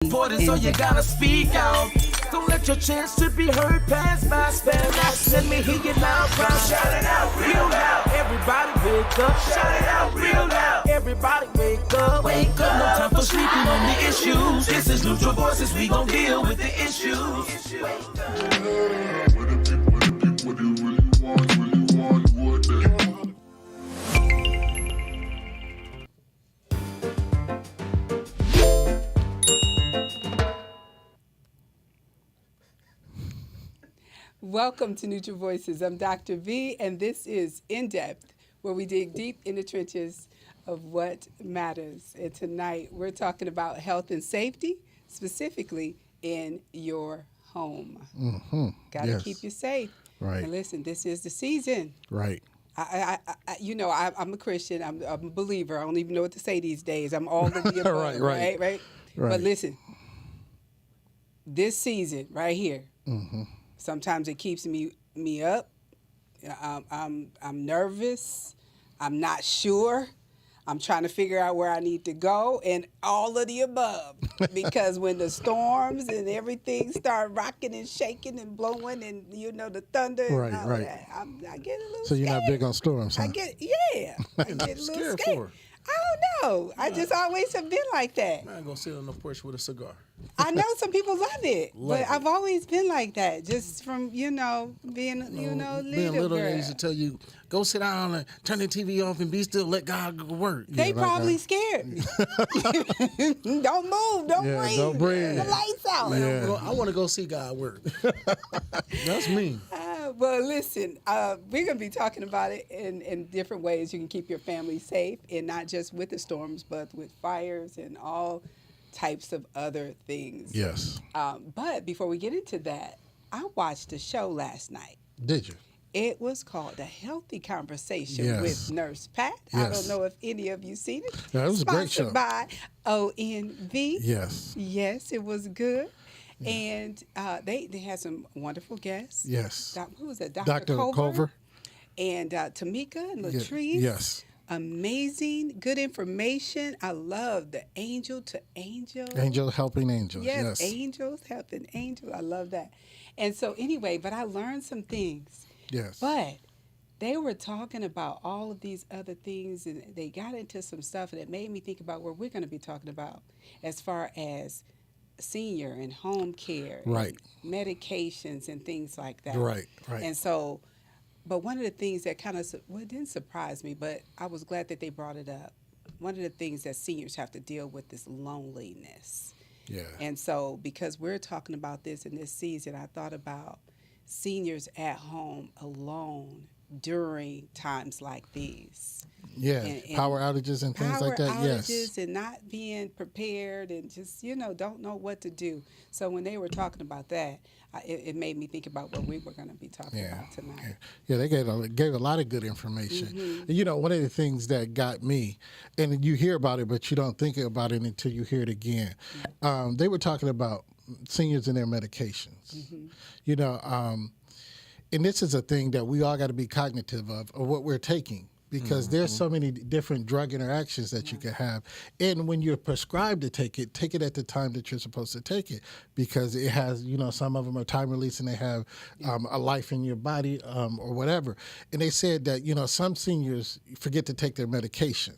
Important, so you gotta speak out. Don't let your chance to be heard pass by. Spell out. Let me hear you loud, proud. Shout it out real loud. Everybody wake up. Shout it out real loud. Everybody wake up. Wake up. No time for sleeping on the issues. This is Neutral Voices. We gon' deal with the issues. What do you really want? What they Welcome to Neutral Voices. I'm Dr. V, and this is In Depth, where we dig deep in the trenches of what matters. And tonight, we're talking about health and safety, specifically in your home. Got to keep you safe. Right. And listen, this is the season. Right. I'm a Christian. I'm a believer. I don't even know what to say these days. I'm all of the above. right. But listen, this season right here. Sometimes it keeps me up. I'm nervous. I'm not sure. I'm trying to figure out where I need to go, and all of the above. Because when the storms and everything start rocking and shaking and blowing, and the thunder and all that, I get a little. So you're scared. not big on storms, huh? I get a little scared scared. for her. I don't know. I just always have been like that. I ain't gonna sit on the porch with a cigar. I know some people love it, but I've always been like that, just from being little Being little, girl. they used to tell you, go sit down and turn the TV off and be still, let God go work. They probably scared me. Don't move, don't breathe. Don't breathe. The lights out. Man, I want to go see God work. That's me. Well, listen, we're going to be talking about it in different ways you can keep your family safe, and not just with the storms, but with fires and all types of other things. Yes. But before we get into that, I watched a show last night. Did you? It was called The Healthy Conversation Yes. with Nurse Pat. Yes. I don't know if any of you seen it. Yeah, it was a great show. Sponsored by ONV. Yes. Yes, it was good. Yeah. And they had some wonderful guests. Yes. Who was that? Dr. Culver. And Tamika and Latrice. Yes. Amazing, good information. I love the angel to angel. Angel helping angels. Yes. Angels helping angels. I love that. And so anyway, but I learned some things. Yes. But they were talking about all of these other things, and they got into some stuff, and it made me think about what we're going to be talking about as far as senior and home care, right, and medications and things like that. Right. And so, but one of the things that it didn't surprise me, but I was glad that they brought it up. One of the things that seniors have to deal with is loneliness. Yeah. And so, because we're talking about this in this season, I thought about seniors at home alone during times like these. Yeah, and power outages and things like that. Power outages and not being prepared and just, don't know what to do. So when they were talking about that, it made me think about what we were going to be talking about tonight. Yeah, they gave a lot of good information. And, one of the things that got me, and you hear about it, but you don't think about it until you hear it again. They were talking about seniors and their medications. And this is a thing that we all got to be cognitive of what we're taking, because there's so many different drug interactions that you can have. And when you're prescribed to take it at the time that you're supposed to take it, because it has, some of them are time release and they have a life in your body or whatever. And they said that, some seniors forget to take their medication.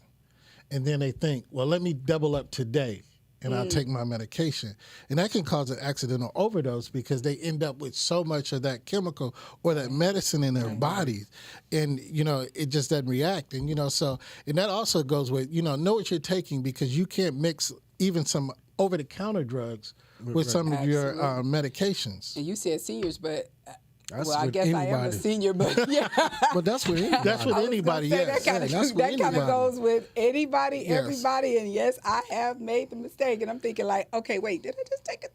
And then they think, well, let me double up today and I'll take my medication. And that can cause an accidental overdose because they end up with so much of that chemical or that medicine in their bodies. And, it just doesn't react. And, and that also goes with, know what you're taking, because you can't mix even some over-the-counter drugs with some of your medications. And you said seniors, but... I guess anybody. I am a senior, but yeah. But that's with anybody, yes. That kind of goes with anybody, everybody, and yes, I have made the mistake, and I'm thinking like, okay, wait, did I just take $1,000?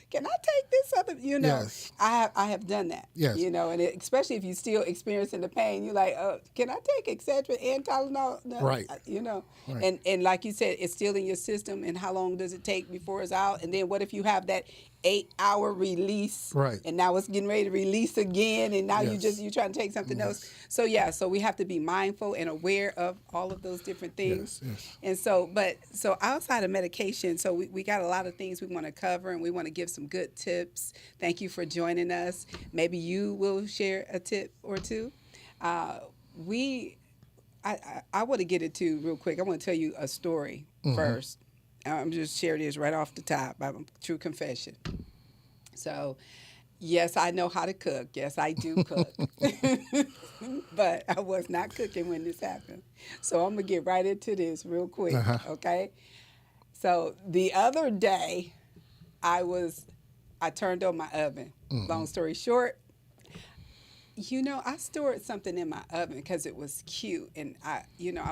Can I take this other, Yes. I have done that, yes. And especially if you're still experiencing the pain, you're like, can I take Excedrin and Tylenol? No, right. Right. And like you said, it's still in your system, and how long does it take before it's out? And then what if you have that 8-hour release, right? And now it's getting ready to release erase again, and now you're trying to take something else. So so we have to be mindful and aware of all of those different things. And so outside of medication, so we got a lot of things we want to cover, and we want to give some good tips. Thank you for joining us. Maybe you will share a tip or two. I want to get it to real quick. I want to tell you a story first. I'm just share this right off the top. I'm true confession. So, yes, I know how to cook. Yes, I do cook. But I was not cooking when this happened. So I'm going to get right into this real quick, okay? So the other day, I turned on my oven. Long story short, I stored something in my oven because it was cute. And, I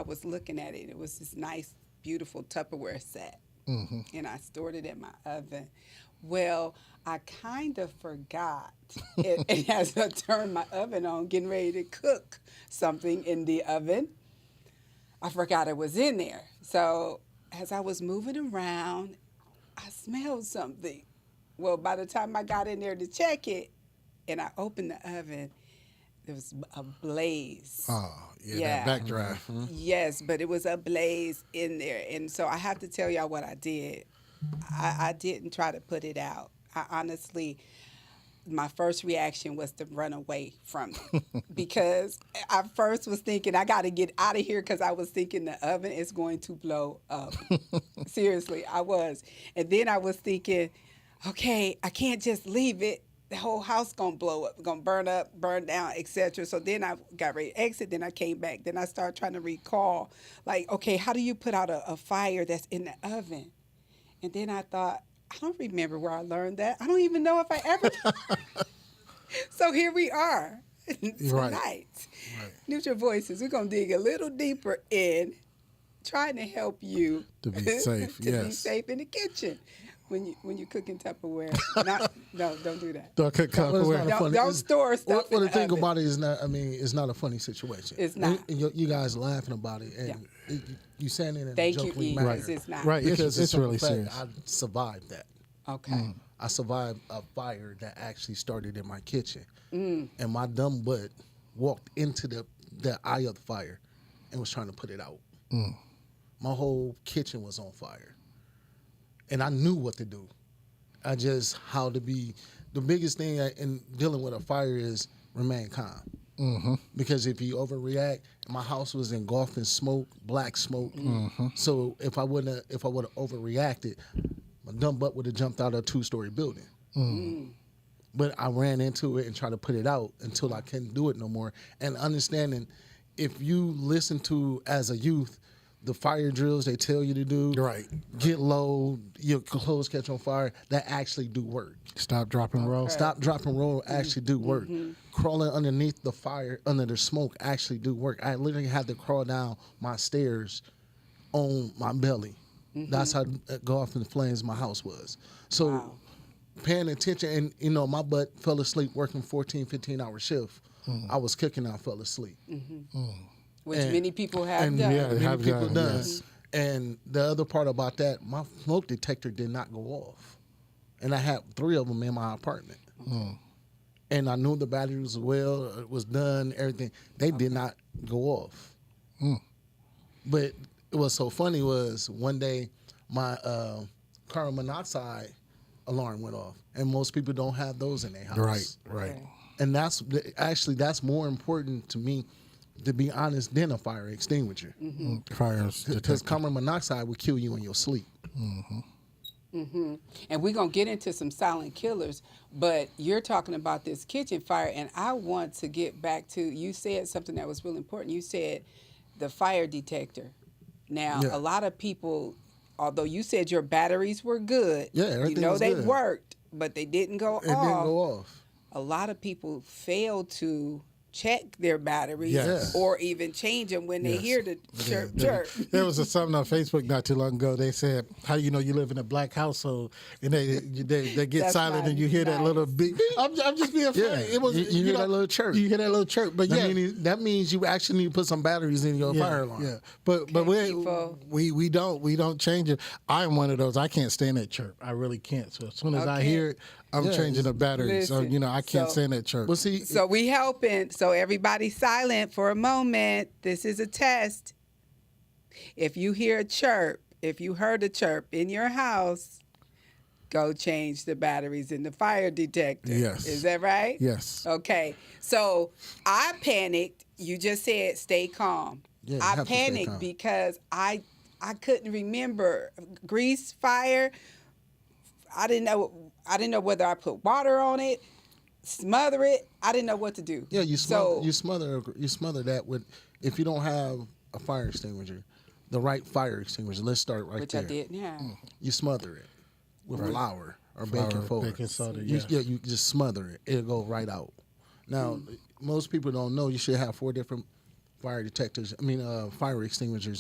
was looking at it. It was this nice, beautiful Tupperware set. And I stored it in my oven. Well, I kind of forgot. And as I turned my oven on, getting ready to cook something in the oven, I forgot it was in there. So as I was moving around, I smelled something. Well, by the time I got in there to check it, and I opened the oven, there was a blaze. Oh, that backdraft. Yes, but it was a blaze in there. And so I have to tell y'all what I did. I didn't try to put it out. I honestly, my first reaction was to run away from it because I first was thinking I got to get out of here because I was thinking the oven is going to blow up. Seriously, I was. And then I was thinking, okay, I can't just leave it. The whole house gonna blow up, gonna burn up, burn down, etc. So then I got ready to exit. Then I came back. Then I started trying to recall, like, okay, how do you put out a fire that's in the oven? And then I thought, I don't remember where I learned that. I don't even know if I ever. So here we are tonight. Right. Neutral Voices. We're gonna dig a little deeper in trying to help you to be safe. Be safe in the kitchen. When you're cooking Tupperware, no, don't do that. Don't cook Tupperware. Don't store stuff. Well, the thing about it is not. I mean, it's not a funny situation. It's not. You guys are laughing about it, and you saying it in a jokingly manner. Right. It's not. Right. Because it's really serious. I survived that. Okay. I survived a fire that actually started in my kitchen, and my dumb butt walked into the eye of the fire, and was trying to put it out. My whole kitchen was on fire. And I knew what to do. The biggest thing in dealing with a fire is remain calm. Because if you overreact, my house was engulfed in smoke, black smoke. So if I would have overreacted, my dumb butt would have jumped out of a 2-story building. But I ran into it and tried to put it out until I couldn't do it no more. And understanding, if you listen to, as a youth, the fire drills they tell you to do, get low, your clothes catch on fire, that actually do work. Stop, drop, and roll. Stop, drop, and roll actually do work. Crawling underneath the fire, under the smoke, actually do work. I literally had to crawl down my stairs on my belly. That's how go off in the flames my house was. So paying attention, and my butt fell asleep working 14, 15-hour shift. I was cooking, I fell asleep. Which many people have done. Yeah, many people done. Yes. And the other part about that, my smoke detector did not go off. And I had 3 of them in my apartment. And I knew the batteries was done, everything. They did not go off. But it was so funny was one day my carbon monoxide alarm went off. And most people don't have those in their house. Right. And that's more important to me, to be honest, than a fire extinguisher. Because carbon monoxide will kill you in your sleep. And we're going to get into some silent killers, but you're talking about this kitchen fire, and I want to get back to, you said something that was really important. You said the fire detector. Now, a lot of people, although you said your batteries were good, they worked, but they didn't go off. It didn't go off. A lot of people fail to check their batteries or even change them when they hear the chirp, chirp. There was something on Facebook not too long ago. They said, how you know you live in a black household and they get silent and you hear that little beep. I'm just being funny. It was, you hear that little chirp. You hear that little chirp. But that means you actually need to put some batteries in your fire alarm. Yeah, but we don't change it. I'm one of those. I can't stand that chirp. I really can't. So as soon as I hear it, I'm changing the battery. Listen, so I can't stand that chirp. Well, see, so we helping. So everybody silent for a moment. This is a test. If you hear a chirp, if you heard a chirp in your house, go change the batteries in the fire detector. Yes. Is that right? Yes. Okay. So I panicked. You just said stay calm. Yeah, I panicked because I couldn't remember grease fire. I didn't know whether I put water on it, smother it. I didn't know what to do. Yeah, you smother that with, if you don't have a fire extinguisher, the right fire extinguisher. Let's start right which there. I didn't have. You smother it with flour or baking soda. Yes. You just smother it. It'll go right out. Now, most people don't know you should have 4 different fire extinguishers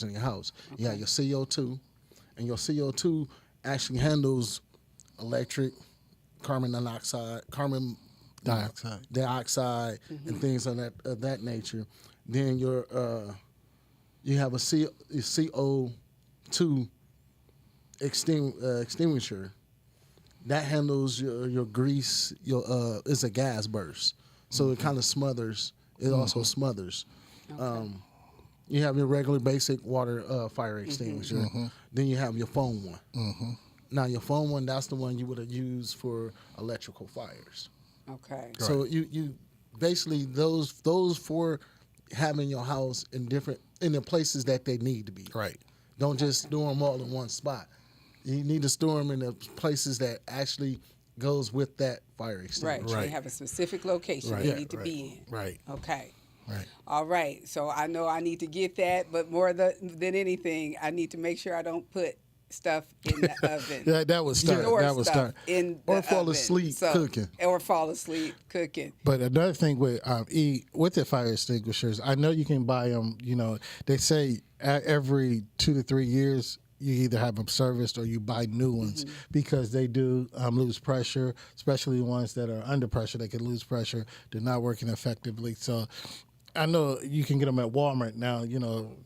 in your house. Okay. You have your CO2, and your CO2 actually handles electric, carbon dioxide, and things of that nature. Then you have a CO2 extinguisher that handles your grease. It's a gas burst, so it kind of smothers. It also smothers. Okay. You have your regular basic water fire extinguisher. Then you have your foam one. Now your foam one, that's the one you would have used for electrical fires. Okay. So you basically those 4 have in your house in the places that they need to be. Right. Don't just store them all in one spot. You need to store them in the places that actually goes with that fire extinguisher. Right. They have a specific location they need to be in. Right. Okay. Right. All right. So I know I need to get that, but more than anything, I need to make sure I don't put stuff in the oven. that was start. That was start. Or fall asleep cooking. Or fall asleep cooking. But another thing with with the fire extinguishers, I know you can buy them. You know, they say every 2 to 3 years you either have them serviced or you buy new ones because they do lose pressure, especially the ones that are under pressure. They can lose pressure. They're not working effectively. So I know you can get them at Walmart now, you know,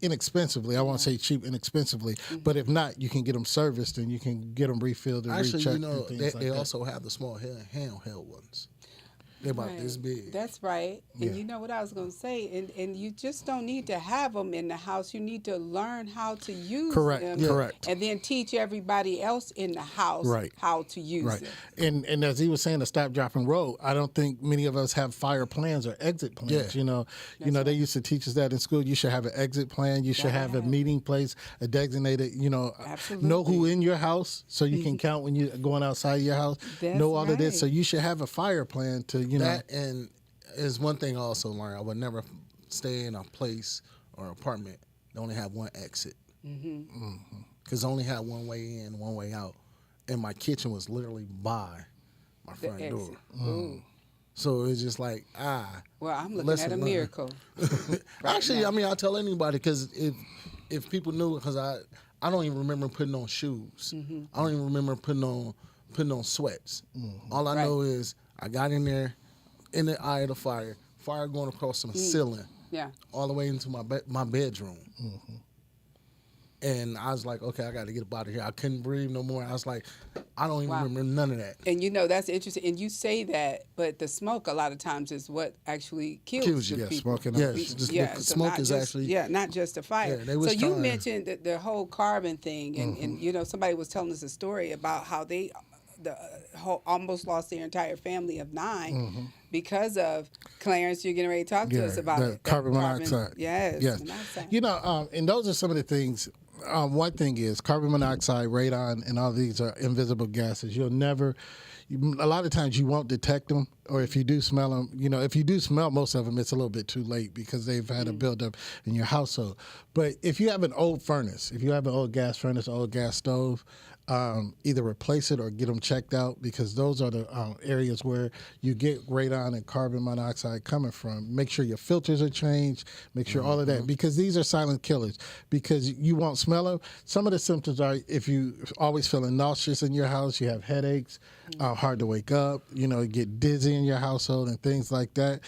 inexpensively. I won't say cheap, inexpensively. But if not, you can get them serviced and you can get them refilled and rechecked. Actually, you know, and things they also have the small handheld ones. They're about this big. That's right. And you know what I was going to say? And you just don't need to have them in the house. You need to learn how to use them. Correct. And then teach everybody else in the house how to use them. And as he was saying, the stop, drop, and roll, I don't think many of us have fire plans or exit plans. You know, they used to teach us that in school. You should have an exit plan. You should have a meeting place, a designated, you know, know who in your house so you can count when you're going outside your house. Know all of this. So you should have a fire plan to, that and is one thing I also learned. I would never stay in a place or apartment that only have one exit. Because I only had one way in, one way out. And my kitchen was literally by my front door. So it's just like, well, I'm looking at a miracle. Actually, I mean, I'll tell anybody because if people knew, because I don't even remember putting on shoes. I don't even remember putting on sweats. All I know is I got in there in the eye of the fire going across some ceiling, all the way into my bedroom. And I was like, okay, I got to get up out of here. I couldn't breathe no more. I was like, I don't even remember none of that. And you know, that's interesting. And you say that, but the smoke a lot of times is what actually kills you. Smoking. Smoke is actually... not just a fire. So you mentioned the whole carbon thing. And you know, somebody was telling us a story about how they almost lost their entire family of 9 because of Clarence. You're getting ready to talk to us about it. Carbon monoxide. Yes. Monoxide. You know, and those are some of the things. One thing is carbon monoxide, radon, and all these are invisible gases. You'll never. A lot of times you won't detect them, or if you do smell them, you know, if you do smell most of them, it's a little bit too late because they've had a buildup in your household. But if you have an old furnace, if you have an old gas furnace, old gas stove, either replace it or get them checked out, because those are the areas where you get radon and carbon monoxide coming from. Make sure your filters are changed. Make sure all of that, because these are silent killers, because you won't smell them. Some of the symptoms are if you always feeling nauseous in your house, you have headaches, hard to wake up, get dizzy in your household and things like that.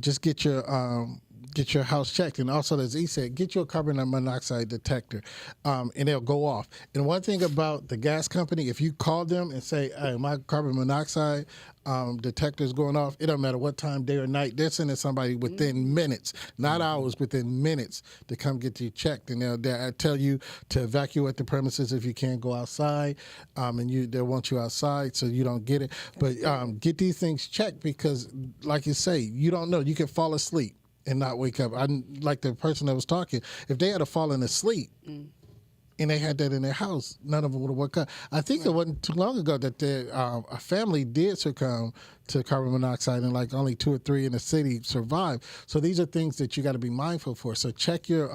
Just get your house checked. And also, as he said, get your carbon monoxide detector, and they'll go off. And one thing about the gas company, if you call them and say, hey, my carbon monoxide detector is going off, it doesn't matter what time, day or night, they're sending somebody within minutes, not hours, within minutes, to come get you checked. And they'll tell you to evacuate the premises if you can't go outside, and they'll want you outside so you don't get it. But get these things checked, because, like you say, you don't know. You can fall asleep and not wake up. Like the person that was talking, if they had fallen asleep and they had that in their house, none of them would have woke up. I think it wasn't too long ago that a family did succumb to carbon monoxide, and like only 2 or 3 in the city survived. So these are things that you got to be mindful for. So check your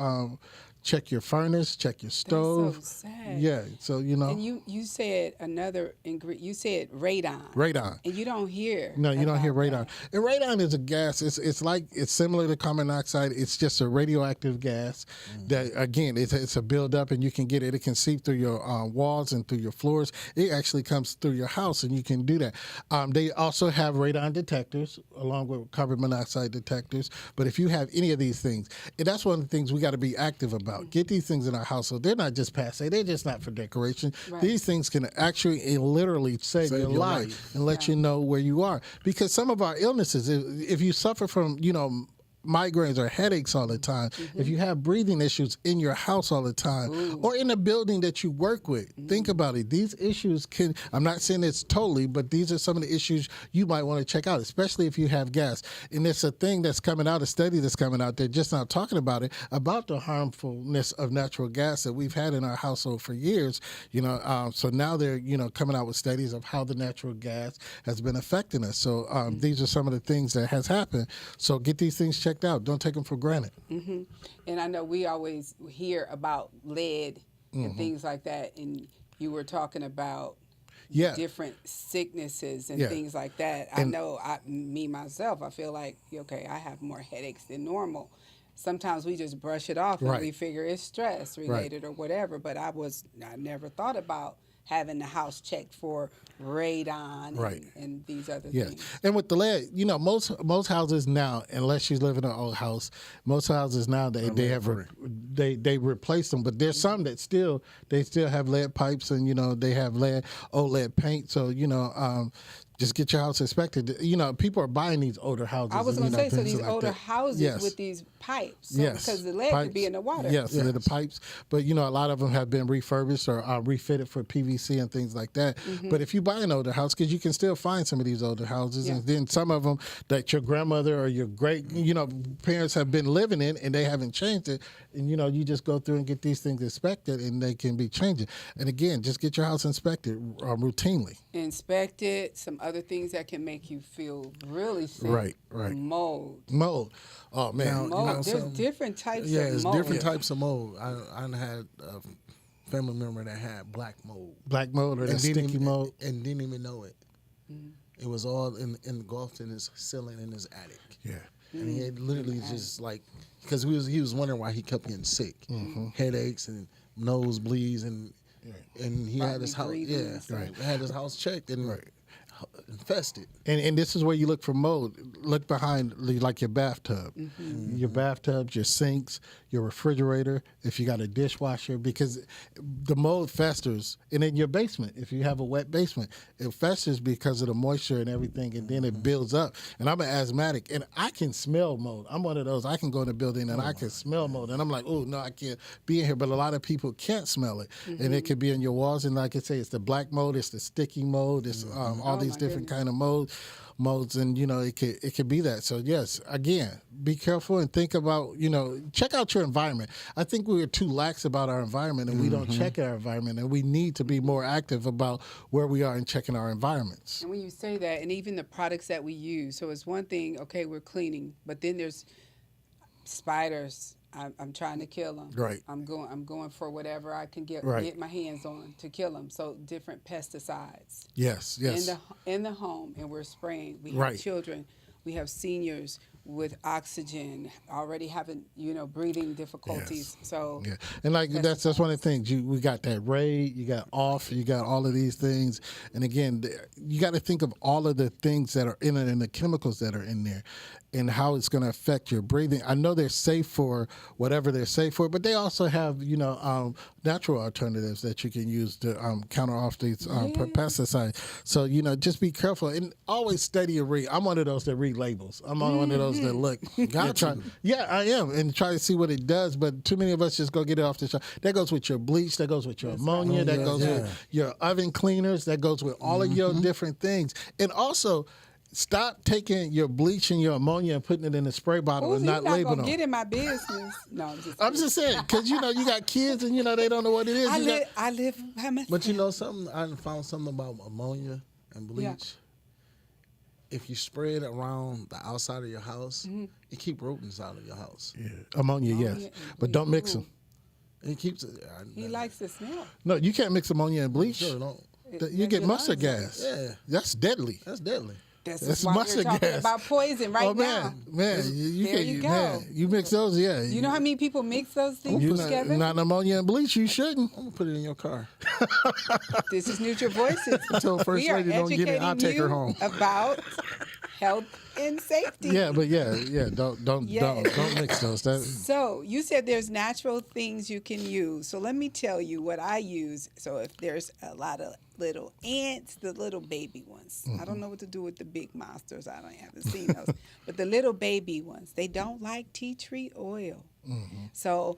furnace, check your stove. That's so sad. Yeah, so And you said another ingredient. You said radon. Radon. And you don't hear. No, you don't hear radon. that. And radon is a gas. It's similar to carbon monoxide. It's just a radioactive gas that, again, it's a buildup, and you can get it. It can seep through your walls and through your floors. It actually comes through your house, and you can do that. They also have radon detectors along with carbon monoxide detectors. But if you have any of these things, and that's one of the things we got to be active about. Get these things in our household. They're not just passe. They're just not for decoration. Right. These things can actually and literally save your life and let you know where you are. Because some of our illnesses, if you suffer from, migraines or headaches all the time, if you have breathing issues in your house all the time, or in the building that you work with, think about it. These issues I'm not saying it's totally, but these are some of the issues you might want to check out, especially if you have gas. And it's a thing that's coming out, a study that's coming out. They're just not talking about it, about the harmfulness of natural gas that we've had in our household for years. So now they're, coming out with studies of how the natural gas has been affecting us. So these are some of the things that has happened. So get these things checked out. Don't take them for granted. And I know we always hear about lead and things like that, and you were talking about different sicknesses and things like that. I know myself, I feel like, okay, I have more headaches than normal. Sometimes we just brush it off and we figure it's stress related or whatever, but I never thought about having the house checked for radon and these other things. And with the lead, most houses now, unless you live in an old house, most houses now they replace them. But there's some that still have lead pipes, and they have old lead paint. So just get your house inspected. People are buying these older houses. I was going to say, so these like older that. houses with these pipes, because the lead could be in the water. Yes, the pipes. But, a lot of them have been refurbished or refitted for PVC and things like that. But if you buy an older house, because you can still find some of these older houses, and then some of them that your grandmother or your great, parents have been living in, and they haven't changed it. And, you just go through and get these things inspected, and they can be changing. And again, just get your house inspected routinely. Inspect it. Some other things that can make you feel really sick. Right. Mold. Oh, man. Mold. There's different types of mold. Yeah, it's different types of mold. I had a family member that had black mold. Black mold or sticky mold. And didn't even know it. It was all engulfed in his ceiling in his attic. Yeah. And he had literally just because he was wondering why he kept getting sick. Headaches and nosebleeds and he had his house had his house checked and infested. And this is where you look for mold. Look behind, like your bathtub, your bathtubs, your sinks, your refrigerator. If you got a dishwasher, because the mold festers, and in your basement, if you have a wet basement, it festers because of the moisture and everything, and then it builds up. And I'm an asthmatic, and I can smell mold. I'm one of those. I can go in a building and I can smell mold, and I'm like, oh no, I can't be in here. But a lot of people can't smell it, and it could be in your walls. And like I say, it's the black mold, it's the sticky mold, it's all these different kind of modes, and it could be that. So yes, again, be careful and think about, check out your environment. I think we are too lax about our environment, and we don't check our environment, and we need to be more active about where we are in checking our environments. And when you say that, and even the products that we use, so it's one thing, okay, we're cleaning, but then there's spiders I'm trying to kill them. Right. I'm going for whatever I can get my hands on to kill them. So different pesticides. Yes. In the home, and we're spraying. We Right. have children. We have seniors with oxygen already having breathing difficulties. Yes. So Yeah, and like that's one of the things. We got that rate, you got off, you got all of these things, and again, you got to think of all of the things that are in it and the chemicals that are in there, and how it's going to affect your breathing. I know they're safe for whatever they're safe for, but they also have natural alternatives that you can use to counter off these pesticides. So just be careful and always study your read. I'm one of those that read labels. I'm one of those that look. Yeah, I am, and try to see what it does. But too many of us just go get it off the shelf. That goes with your bleach. That goes with your ammonia. That goes with your oven cleaners. That goes with all of your different things. And also, stop taking your bleach and your ammonia and putting it in a spray bottle and not labeling them. Get in my business. No, I'm just saying, because you got kids and they don't know what it is. I live by myself. But you know something? I found something about ammonia and bleach. Yeah. If you spread it around the outside of your house, it keeps rodents out of your house. Yeah. Ammonia, yes, but don't mix them. It keeps it. He likes the smell. No, you can't mix ammonia and bleach. Sure don't. You get mustard gas. Yeah, that's deadly. That's deadly. That's why we're talking about poison now. Man, you go. Man, you mix those, You know how many people mix those things together? Not ammonia and bleach, you shouldn't. I'm gonna put it in your car. This is Neutral Voices. Until First Lady don't get it, I'll take her home. About health and safety. Yeah, but don't mix those. So you said there's natural things you can use. So let me tell you what I use. So if there's a lot of little ants, the little baby ones. I don't know what to do with the big monsters. Haven't seen those. But the little baby ones, they don't like tea tree oil. So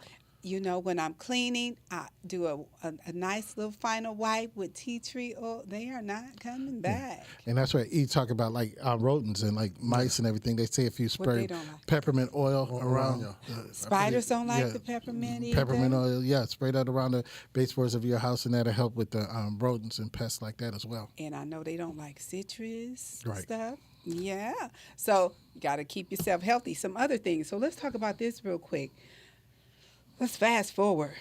when I'm cleaning, I do a nice little final wipe with tea tree oil. They are not coming back. And that's what you talk about, like rodents and like mice and everything. They say if you spray peppermint oil around. Spiders don't like the peppermint either. Peppermint oil, spray that around the baseboards of your house, and that'll help with the rodents and pests like that as well. And I know they don't like citrus stuff. Yeah. So you got to keep yourself healthy. Some other things. So let's talk about this real quick. Let's fast forward.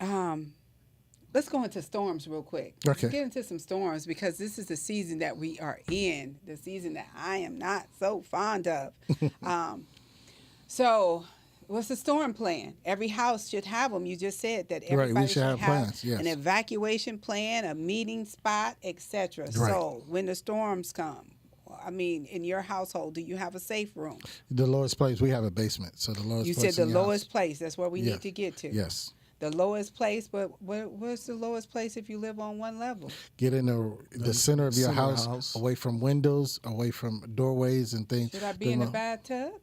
Let's go into storms real quick. Okay. Let's get into some storms because this is the season that we are in, the season that I am not so fond of. So what's the storm plan? Every house should have them. You just said that everybody should have plans, an evacuation plan, a meeting spot, etc. Right. So when the storms come, in your household, do you have a safe room? The lowest place, we have a basement. So the lowest place. You said the lowest place. That's where we need to get to. Yes. The lowest place, but where's the lowest place if you live on one level? Get in the center of your house, away from windows, away from doorways and things. Should I be in the bathtub?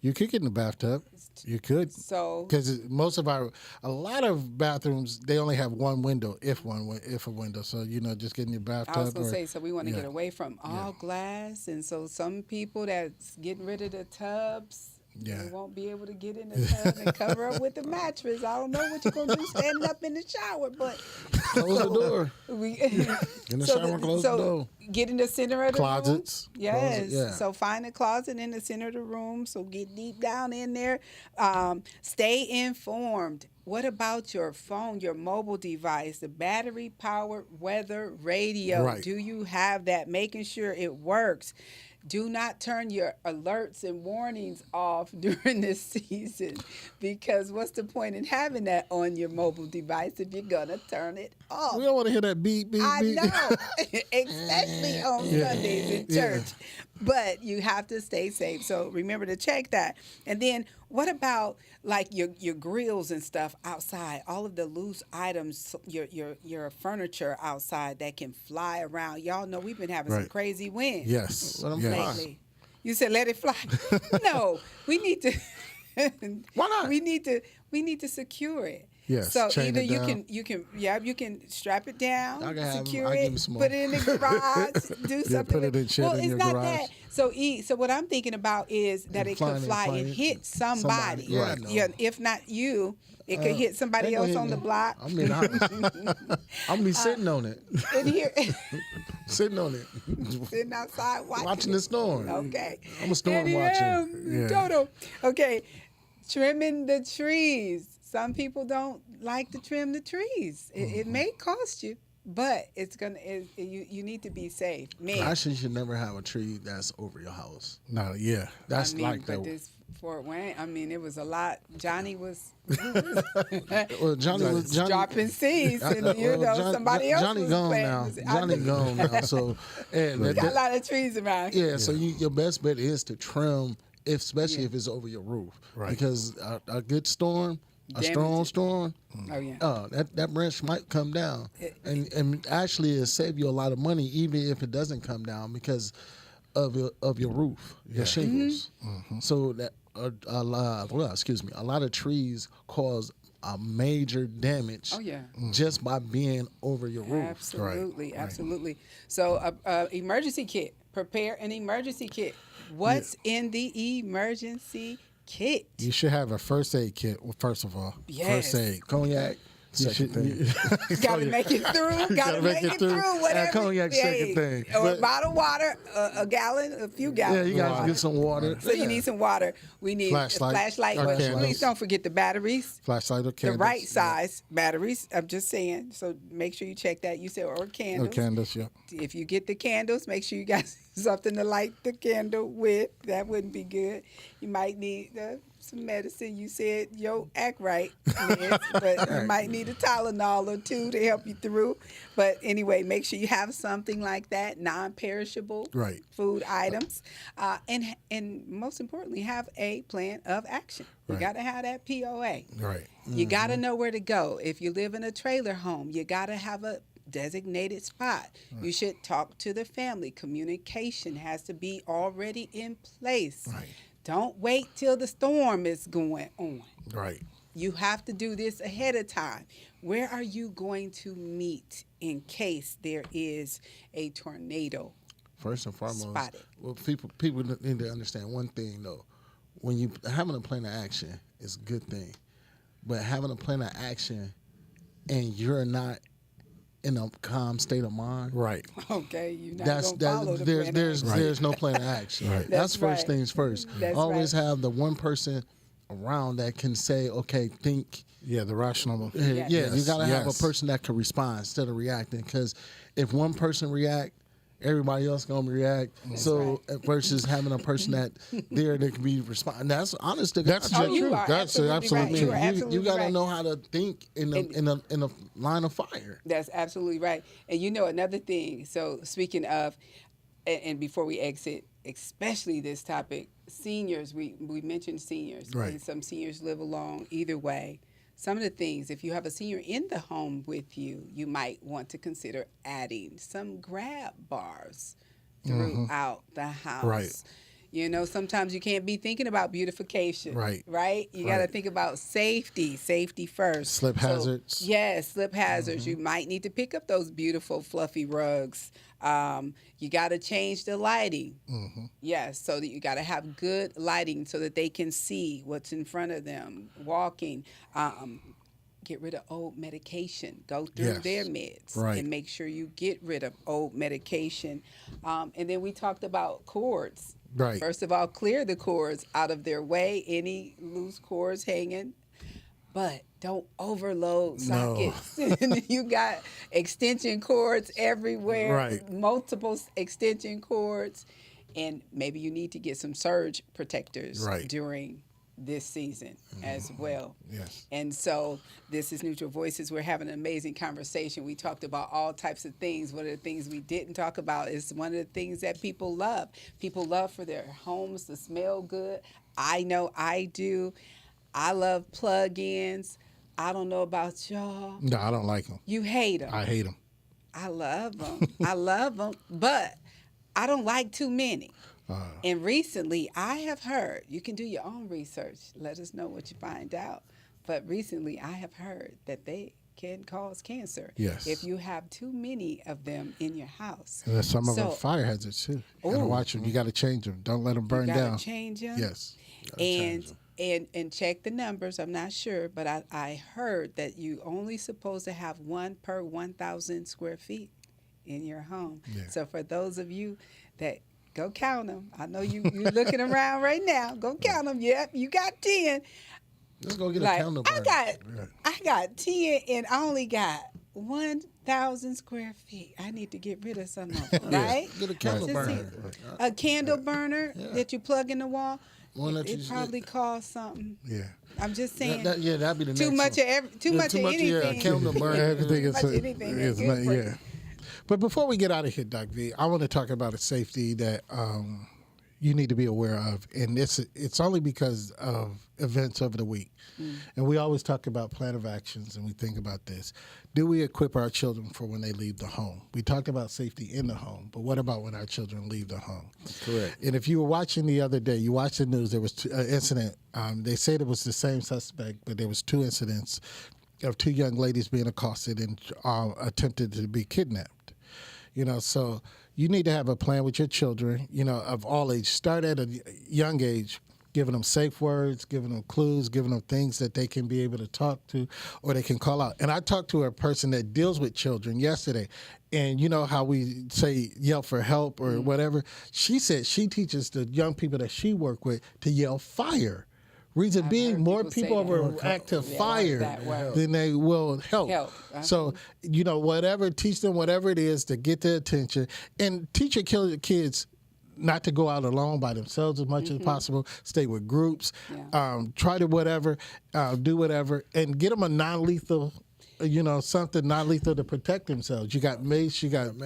You could get in the bathtub. You could. So because a lot of bathrooms, they only have one window, if a window. So just get in your bathtub. I was gonna say, so we want to get away from all glass, and so some people that's getting rid of the tubs. Yeah. You won't be able to get in the tub and cover up with the mattress. I don't know what you're going to do standing up in the shower, but... Close the door. In the shower, close the door. Get in the center of the Closets. room. Yes. So find a closet in the center of the room. So get deep down in there. Stay informed. What about your phone, your mobile device, the battery-powered weather radio? Right. Do you have that? Making sure it works. Do not turn your alerts and warnings off during this season because what's the point in having that on your mobile device if you're going to turn it off? We don't want to hear that beep, beep, beep. I know, especially on Sundays in church. But you have to stay safe. So remember to check that. And then what about like your grills and stuff outside? All of the loose items, your furniture outside that can fly around. Y'all know we've been having some crazy winds. Yes. Lately. You said let it fly. No, we need to. Why not? We need to secure it. Yes, so chain either it you can strap it down, secure I'll it, give him some put it in the garage, do something. Put it in shed in your garage. That. So what I'm thinking about is that it could fly and hit somebody. Yeah, if not you, it could hit somebody else on the block. I'm in the house. I'm gonna be sitting on it. In here, sitting on it. sitting outside watching the storm. Okay. I'm a storm watcher. Dodo. Okay. Trimming the trees. Some people don't like to trim the trees. It may cost you, but you need to be safe. Man, Actually, you should never have a tree that's over your house. No, yeah. That's I mean, like but that. this Fort Wayne, I mean, it was a lot. Johnny was Well, Johnny was dropping seeds, and somebody else Johnny was gone planting now. this. Johnny gone now. So, and We got a lot of trees around. yeah. So your best bet is to trim, especially if it's over your roof, Right. because a good storm, a Damage strong it. storm. Oh yeah. That branch might come down, and actually it save you a lot of money even if it doesn't come down because of your roof, your shingles. So that a lot of trees cause a major damage. Oh, yeah. Just by being over your roof. Absolutely, absolutely. So, emergency kit. Prepare an emergency kit. What's in the emergency kit? You should have a first aid kit. Well, first of all, Yes. first aid. Cognac. You Second thing. Got to make it through. Got to make it through. Whatever. Cognac, second thing. Or a bottle of water, a gallon, a few Yeah, gallons. you gotta get some water. So you need some water. We need Flashlight, a flashlight. or But candles. please don't forget the batteries. Flashlight or The candles. right size batteries. I'm just saying. So make sure you check that. You said or Or candles. candles, yeah. If you get the candles, make sure you got something to light the candle with. That wouldn't be good. You might need some medicine. You said, act right, meds, but you might need a Tylenol or two to help you through. But anyway, make sure you have something like that, non-perishable Right. food items. And most importantly, have a plan of action. You Right. got to have that POA. Right. You got to know where to go. If you live in a trailer home, you got to have a designated spot. You should talk to the family. Communication has to be already in place. Right. Don't wait till the storm is going on. Right. You have to do this ahead of time. Where are you going to meet in case there is a tornado? First and foremost, Spotted. well, people need to understand one thing though. When you having a plan of action is a good thing, but having a plan of action and you're not in a calm state of mind, Right. Okay, you're not going to follow the plan of there's action. there's no plan of action. Right. That's first right. things first. That's Always right. have the one person around that can say, okay, think. Yeah, the rational. Yes. Yeah, you got to have a Yes. person that can respond instead of reacting. Because if one person react, everybody else gonna react. So versus having a person that there that can be respond. That's honest. That's God. the you truth. are That's absolutely absolutely right. You are true. absolutely You got to right. know how to think in a line of fire. That's absolutely right. And another thing, so speaking of, and before we exit, especially this topic, seniors, we mentioned seniors. Right. And some seniors live alone either way. Some of the things, if you have a senior in the home with you, you might want to consider adding some grab bars throughout the house. Right. Sometimes you can't be thinking about beautification. Right. Right? You got to Right. think about safety first. Slip hazards. Yes, slip hazards. You might need to pick up those beautiful fluffy rugs. You got to change the lighting. Yes, so that you got to have good lighting so that they can see what's in front of them. Walking. Get rid of old medication. Go through Yes. their meds Right. and make sure you get rid of old medication. And then we talked about cords. Right. First of all, clear the cords out of their way. Any loose cords hanging. But don't overload No. sockets. You got extension cords everywhere. Right. Multiple extension cords. And maybe you need to get some surge protectors Right. during this season as well. Yes. And so this is Neutral Voices. We're having an amazing conversation. We talked about all types of things. One of the things we didn't talk about is one of the things that people love. People love for their homes to smell good. I know I do. I love plug-ins. I don't know about y'all. No, I don't like them. You hate them. I hate them. I love them. I love them, but I don't like too many. And recently, I have heard, you can do your own research. Let us know what you find out. But recently, I have heard that they can cause cancer Yes. if you have too many of them in your house. And there's some of them So- fire hazards too. You gotta Ooh. watch them. You gotta change them. Don't let them burn You gotta down. change them. Yes. And check the numbers. I'm not sure, but I heard that you only supposed to have one per 1,000 square feet in your home. Yeah. So for those of you that Go count them. I know you're looking around right now. Go count them. Yep, you got 10. Let's go get a Like, counter. I got 10 and I only got 1,000 square feet. I need to get rid of some of them, right? Get a candle Just burner. A candle burner that you plug in the wall. One that It probably costs something. Yeah. I'm just saying. That'd be the next too much one. of too much of anything. Candle burner. Everything is, Too much anything is is good for yeah. But before we get out of here, Doc V, I want to talk about a safety that you need to be aware of, and it's only because of events over the week. And we always talk about plan of actions, and we think about this. Do we equip our children for when they leave the home? We talked about safety in the home, but what about when our children leave the home? Correct. And if you were watching the other day, you watched the news, there was an incident. They said it was the same suspect, but there was 2 incidents of 2 young ladies being accosted and attempted to be kidnapped. So you need to have a plan with your children, of all ages. Start at a young age, giving them safe words, giving them clues, giving them things that they can be able to talk to or they can call out. And I talked to a person that deals with children yesterday, and you know how we say yell for help or whatever? She said she teaches the young people that she work with to yell fire. Reason being, more people react to fire than they will help. So, teach them whatever it is to get their attention, and teach your kids not to go out alone by themselves as much as possible. Stay with groups. Try to do whatever, and get them a non-lethal. Something non-lethal to protect themselves. You got mace, you got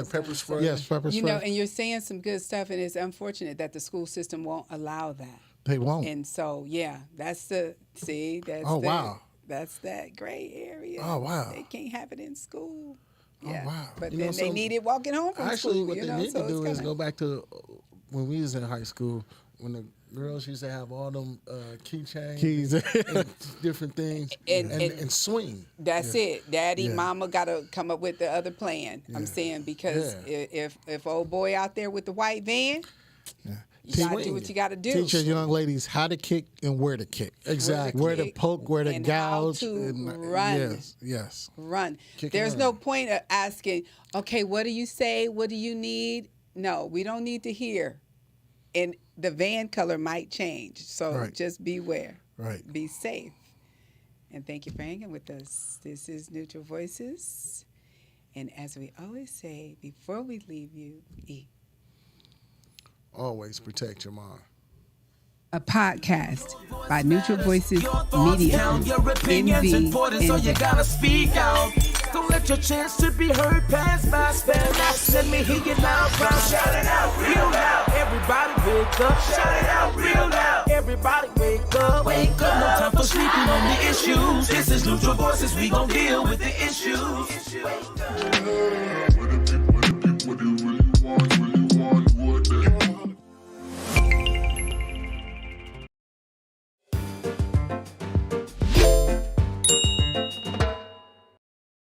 pepper spray. Yes, pepper spray. And you're saying some good stuff, and it's unfortunate that the school system won't allow that. They won't. And so, that's that gray area. Oh, wow. They can't have it in school. Oh, wow. But then they need it walking home from actually, school. what they need to do is go back to when we was in high school, when the girls used to have all them keychains, keys, and different things, and swing. That's it. Daddy, mama got to come up with the other plan. I'm saying, because if old boy out there with the white van, you got to do what you got to do. Teach your young ladies how to kick and where to kick. Exactly. Where to poke, where to gouge. How to run. Yes. Run. Kick There's and no run. point of asking, okay, what do you say? What do you need? No, we don't need to hear. And the van color might change. So just beware. Right. Be safe. And thank you for hanging with us. This is Neutral Voices. And as we always say, before we leave you, Always protect your mind. a podcast by Neutral Voices Media, Your opinions important, so you gotta speak out. Don't let your chance to be heard pass by. Spell out, let me hear you loud, proud. Shout it out real loud. Everybody wake up. Shout it out real loud. Everybody wake up. Wake up. No time for sleeping on the issues. This is Neutral Voices. We gon' deal with the issues.